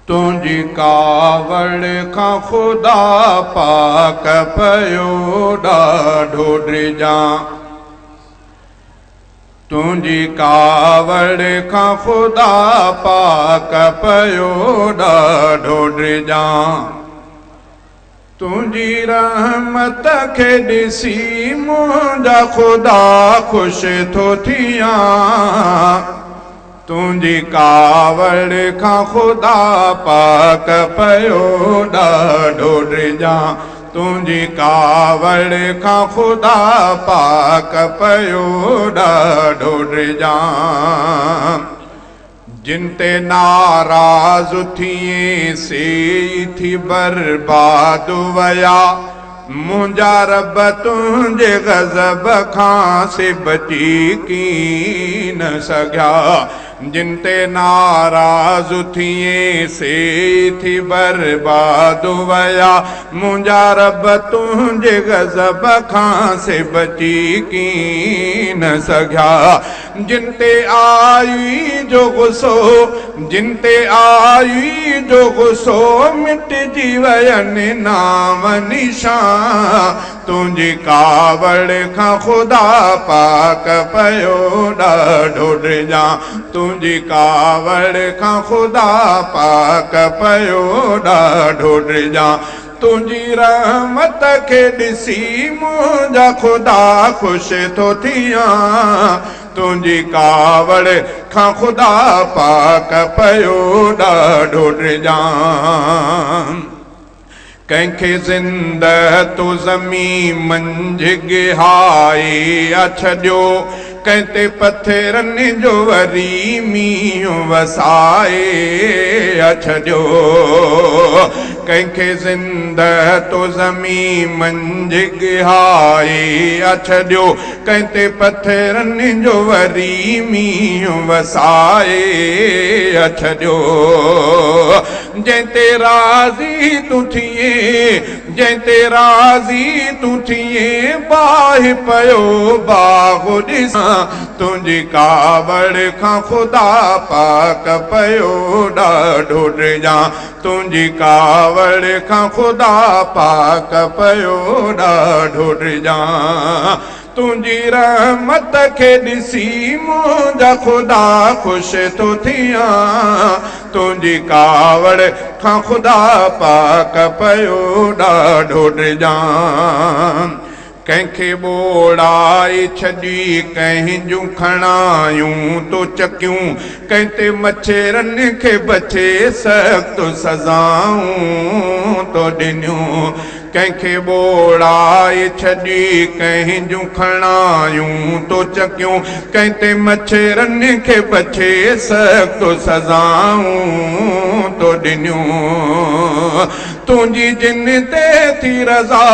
तुझी कावड़ खां खुदा पाक पयो ॾाढो ड्रिजां। तुझी कावड़ खां खुदा पाक पयो ॾाढो ड्रिजां। तुझी रहमत खे ॾिसी मुंहिंजा खुदा ख़ुशि थो थियां। तुझी कावड़ खां खुदा पाक पयो ॾाढो ड्रिजां। तुझी कावड़ खां खुदा पाक पयो ॾाढो ड्रिजां। जिन ते नाराज़ थिए से थी बर्बाद वया। मुंहिंजा रब तुंहिंजे गज़ब खां से बची की न सघिया। जिन ते नाराज़ थिए से थी बर्बाद वया। मुंहिंजा रब तुंहिंजे गज़ब खां से बची की न सघिया। जिन ते आई जो गुस्सो, जिन ते आई जो गुस्सो मिटजी वयनि नाम निशान। तुझी कावड़ खां खुदा पाक पयो ॾाढो ड्रिजां। तुझी कावड़ खां खुदा पाक पयो ॾाढो ड्रिजां। तुझी रहमत खे ॾिसी मुंहिंजा खुदा ख़ुशि थो थियां। तुझी कावड़ खां खुदा पाक पयो ॾाढो ड्रिजां। कंहिंखे ज़िंदह ज़मीन मंझि गिहाए छॾियो। कंहिं ते पथरनि जो वरी मींहुं वसाए छॾियो। कंहिंखे ज़िंदह ज़मीन मंझि गिहाए छॾियो। कंहिं ते पथरनि जो वरी मींहुं वसाए छॾियो। जंहिं ते राज़ी तूं थिए, जंहिं ते राज़ी तूं थिए बाहि पयो बाग़ ॾिसां। तुझी कावड़ खां खुदा पाक पयो ॾाढो ड्रिजां। तुझी कावड़ खां खुदा पाक पयो ॾाढो ड्रिजां। तुझी रहमत खे ॾिसी मुंहिंजा खुदा ख़ुशि थो थियां। तुझी कावड़ खां खुदा पाक पयो ॾाढो ड्रिजां। कंहिंखे ॿोड़ाए छॾी कंहिंजूं खणायूं तो चकियूं। कंहिं ते मच्छरनि खे बचे सख़्त सज़ाऊं तो ॾिनियूं। कंहिंखे ॿोड़ाए छॾी कंहिंजूं खणायूं तो चकियूं। कंहिं ते मच्छरनि खे बचे सख़्त सज़ाऊं तो ॾिनियूं। तुझी जिन ते थी रज़ा,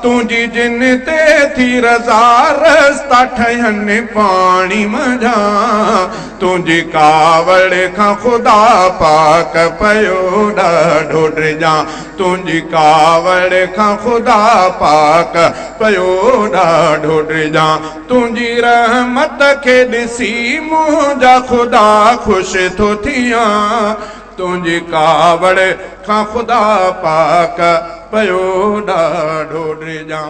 तुझी जिन ते थी रज़ा रस्ता ठहनि पाणी मंझां। तुझी कावड़ खां खुदा पाक पयो ॾाढो ड्रिजां। तुझी कावड़ खां खुदा पाक पयो ॾाढो ड्रिजां। तुझी रहमत खे ॾिसी मुंहिंजा खुदा ख़ुशि थो थियां। तुझी कावड़ खां खुदा पाक पयो ॾाढो ड्रिजां।